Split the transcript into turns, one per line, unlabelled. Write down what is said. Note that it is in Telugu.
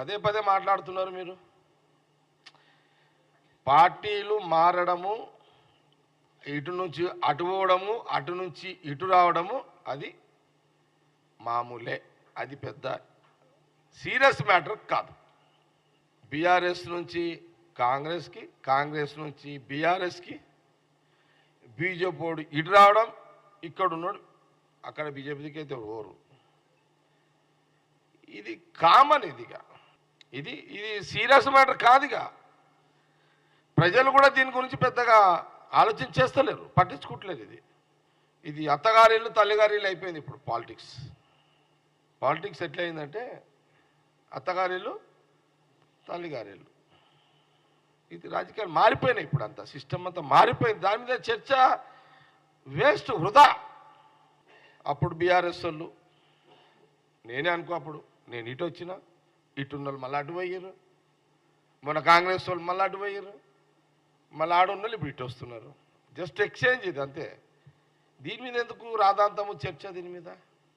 పదే పదే మాట్లాడుతున్నారు మీరు. పార్టీలు మారడము, ఇటు నుంచి అటు పోవడము, అటు నుంచి ఇటు రావడము అది మామూలే. అది పెద్ద సీరియస్ మ్యాటర్ కాదు. బీఆర్ఎస్ నుంచి కాంగ్రెస్కి, కాంగ్రెస్ నుంచి బీఆర్ఎస్కి, బీజేపీ ఇటు రావడం, ఇక్కడ ఉన్నాడు అక్కడ బీజేపీకి అయితే ఓరు. ఇది కామన్. ఇది సీరియస్ మ్యాటర్ కాదుగా. ప్రజలు కూడా దీని గురించి పెద్దగా ఆలోచించేస్తలేరు, పట్టించుకోవట్లేదు. ఇది అత్తగారిల్లు తల్లిగారిల్లు అయిపోయింది ఇప్పుడు పాలిటిక్స్ ఎట్లయిందంటే అత్తగారిల్లు తల్లిగారిల్లు. ఇది రాజకీయాలు మారిపోయినాయి. ఇప్పుడు అంతా సిస్టమ్ అంతా మారిపోయింది. దాని మీద చర్చ వేస్ట్, వృధా. అప్పుడు బీఆర్ఎస్ వాళ్ళు నేనే అనుకో, అప్పుడు నేను ఇటు వచ్చిన, ఇటున్న వాళ్ళు మళ్ళీ అటు పోయారు, మన కాంగ్రెస్ వాళ్ళు మళ్ళీ అటు పోయారు, మళ్ళీ ఆడున్న వాళ్ళు ఇప్పుడు ఇటు వస్తున్నారు. జస్ట్ ఎక్స్చేంజ్ ఇది అంతే. దీని మీద ఎందుకు రాధాంతము చర్చ? దీని మీద